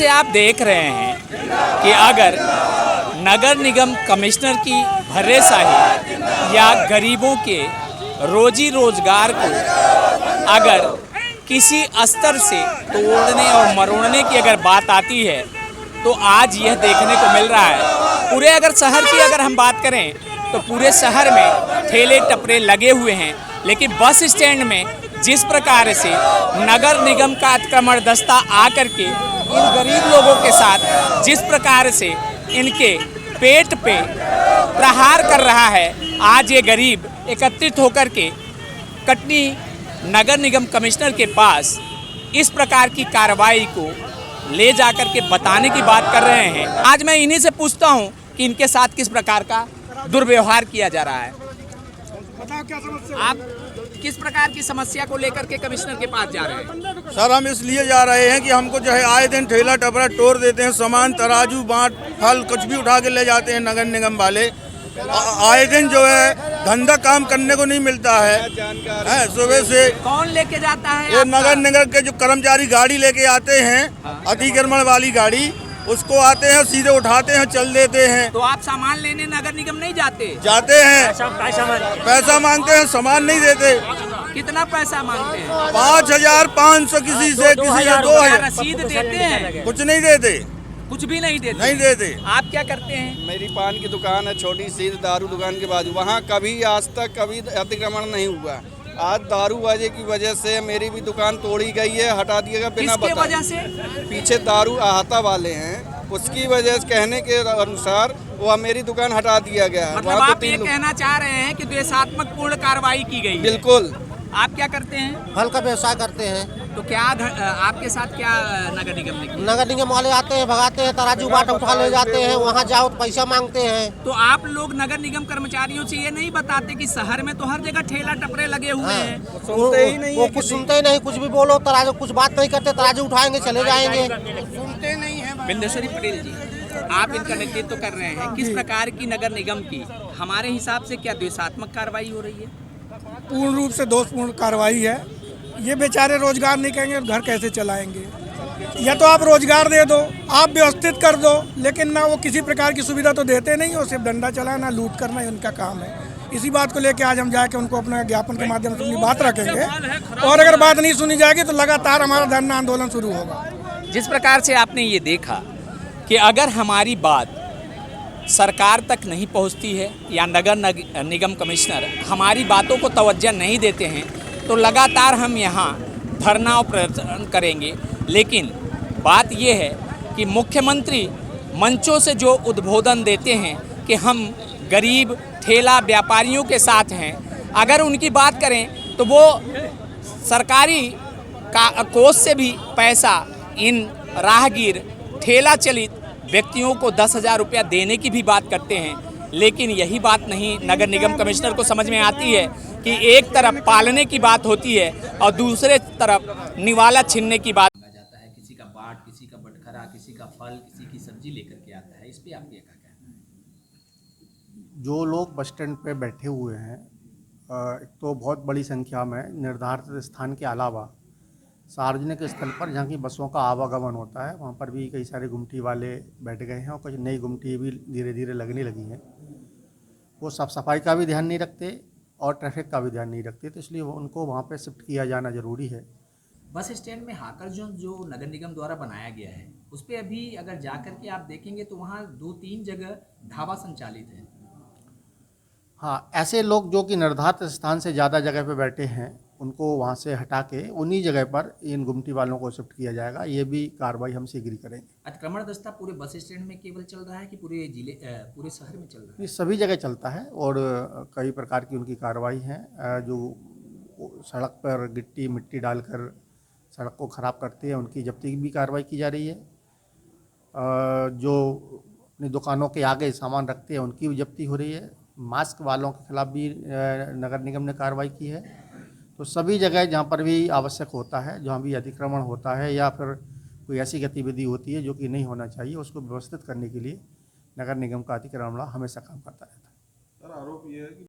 से आप देख रहे हैं कि अगर नगर निगम कमिश्नर की भर्रेशाही या गरीबों के रोजी रोजगार को अगर किसी स्तर से तोड़ने और मरोड़ने की अगर बात आती है तो आज यह देखने को मिल रहा है। पूरे अगर शहर की अगर हम बात करें तो पूरे शहर में ठेले टपरे लगे हुए हैं, लेकिन बस स्टैंड में जिस प्रकार से नगर निगम का अतिक्रमण दस्ता आकर के इन गरीब लोगों के साथ जिस प्रकार से इनके पेट पे प्रहार कर रहा है, आज ये गरीब एकत्रित होकर के कटनी नगर निगम कमिश्नर के पास इस प्रकार की कार्रवाई को ले जाकर के बताने की बात कर रहे हैं। आज मैं इन्हीं से पूछता हूं कि इनके साथ किस प्रकार का दुर्व्यवहार किया जा रहा है। बताओ क्या समस्या? आप किस प्रकार की समस्या को लेकर के कमिश्नर के पास जा रहे हैं? सर, हम इसलिए जा रहे हैं कि हमको जो है आए दिन ठेला टपरा तोड़ देते हैं, सामान तराजू बाट फल कुछ भी उठा के ले जाते हैं नगर निगम वाले। आए दिन जो है धंधा काम करने को नहीं मिलता है। सुबह से कौन लेके जाता है? ये नगर निगम के जो कर्मचारी गाड़ी लेके आते हैं, अतिक्रमण वाली गाड़ी, उसको आते हैं सीधे उठाते हैं चल देते हैं। तो आप सामान लेने नगर निगम नहीं जाते? जाते हैं, पैसा मांगते हैं, सामान नहीं देते। कितना पैसा मांगते हैं? 5,500 किसी से 2,000। रसीद देते हैं? कुछ नहीं देते, कुछ भी नहीं देते? नहीं देते। आप क्या करते हैं? मेरी पान की दुकान है, छोटी सी दारू दुकान के बाजू। वहाँ कभी आज तक कभी अतिक्रमण नहीं हुआ। आज दारूबाजी की वजह से मेरी भी दुकान तोड़ी गई है, हटा दिया गया बिना किसके बताए। वजह से? पीछे दारू आहता वाले हैं, उसकी वजह से कहने के अनुसार वो मेरी दुकान हटा दिया गया है। मतलब आप ये कहना चाह रहे हैं कि द्वेषात्मक पूर्ण कार्रवाई की गई है? बिल्कुल। आप क्या करते हैं? फल का व्यवसाय करते हैं। तो क्या आपके साथ क्या नगर निगम ने किया? नगर निगम वाले आते हैं, भगाते हैं, तराजू बाट उठा ले जाते हैं, वहाँ जाओ तो पैसा मांगते हैं। तो आप लोग नगर निगम कर्मचारियों से ये नहीं बताते कि शहर में तो हर जगह ठेला टपरे लगे हुए हैं? सुनते ही नहीं वो है कुछ सुनते ही नहीं, कुछ भी बोलो तराजू, कुछ बात नहीं करते, तराजू उठाएंगे चले जाएंगे। सुनते नहीं है। बिंदेश्वरी पटेल जी, आप इनका नेतृत्व कर रहे हैं, किस प्रकार की नगर निगम की हमारे हिसाब से क्या द्वेषात्मक कार्रवाई हो रही है? पूर्ण रूप से दोषपूर्ण कार्रवाई है। ये बेचारे रोजगार नहीं करेंगे, घर कैसे चलाएंगे? या तो आप रोजगार दे दो, आप व्यवस्थित कर दो, लेकिन ना वो किसी प्रकार की सुविधा तो देते नहीं हो, सिर्फ डंडा चलाना, लूट करना ही उनका काम है। इसी बात को लेकर आज हम जाके उनको अपना ज्ञापन के माध्यम से अपनी बात रखेंगे, और अगर बात नहीं सुनी जाएगी तो लगातार हमारा धरना आंदोलन शुरू होगा। जिस प्रकार से आपने ये देखा कि अगर हमारी बात सरकार तक नहीं पहुंचती है या नगर निगम कमिश्नर हमारी बातों को तवज्जो नहीं देते हैं तो लगातार हम यहाँ धरना और प्रदर्शन करेंगे। लेकिन बात ये है कि मुख्यमंत्री मंचों से जो उद्बोधन देते हैं कि हम गरीब ठेला व्यापारियों के साथ हैं, अगर उनकी बात करें तो वो सरकारी कोष से भी पैसा इन राहगीर ठेला चलित व्यक्तियों को 10,000 रुपया देने की भी बात करते हैं। लेकिन यही बात नहीं नगर निगम कमिश्नर को समझ में आती है कि एक तरफ पालने की बात होती है और दूसरे तरफ निवाला छीनने की बात जाता है। किसी का बाट, किसी का बटखरा, किसी का फल, किसी की सब्जी लेकर के आता है। इस पे आप क्या कहना है? जो लोग बस स्टैंड पे बैठे हुए हैं, एक तो बहुत बड़ी संख्या में निर्धारित स्थान के अलावा सार्वजनिक स्थल पर जहाँ की बसों का आवागमन होता है, वहाँ पर भी कई सारे गुमटी वाले बैठ गए हैं और कुछ नई गुमटी भी धीरे धीरे लगने लगी हैं। वो साफ सफाई का भी ध्यान नहीं रखते और ट्रैफिक का भी ध्यान नहीं रखते, तो इसलिए उनको वहाँ पे शिफ्ट किया जाना ज़रूरी है। बस स्टैंड में हाकर जोन जो नगर निगम द्वारा बनाया गया है, उस पर अभी अगर जाकर के आप देखेंगे तो वहाँ 2-3 जगह ढाबा संचालित है। हाँ, ऐसे लोग जो कि निर्धारित स्थान से ज़्यादा जगह पे बैठे हैं, उनको वहाँ से हटा के उन्हीं जगह पर इन गुमटी वालों को शिफ्ट किया जाएगा। ये भी कार्रवाई हम शीघ्र करेंगे। अतिक्रमण दस्ता पूरे बस स्टैंड में केवल चल रहा है कि पूरे जिले पूरे शहर में चल रहा है? ये सभी जगह चलता है और कई प्रकार की उनकी कार्रवाई है। जो सड़क पर गिट्टी मिट्टी डालकर सड़क को ख़राब करते हैं, उनकी जब्ती की भी कार्रवाई की जा रही है। जो अपनी दुकानों के आगे सामान रखते हैं, उनकी भी जब्ती हो रही है। मास्क वालों के खिलाफ भी नगर निगम ने कार्रवाई की है। तो सभी जगह जहाँ पर भी आवश्यक होता है, जहाँ भी अतिक्रमण होता है या फिर कोई ऐसी गतिविधि होती है जो कि नहीं होना चाहिए, उसको व्यवस्थित करने के लिए नगर निगम का अतिक्रमण हमेशा काम करता रहता है। सर, आरोप ये है कि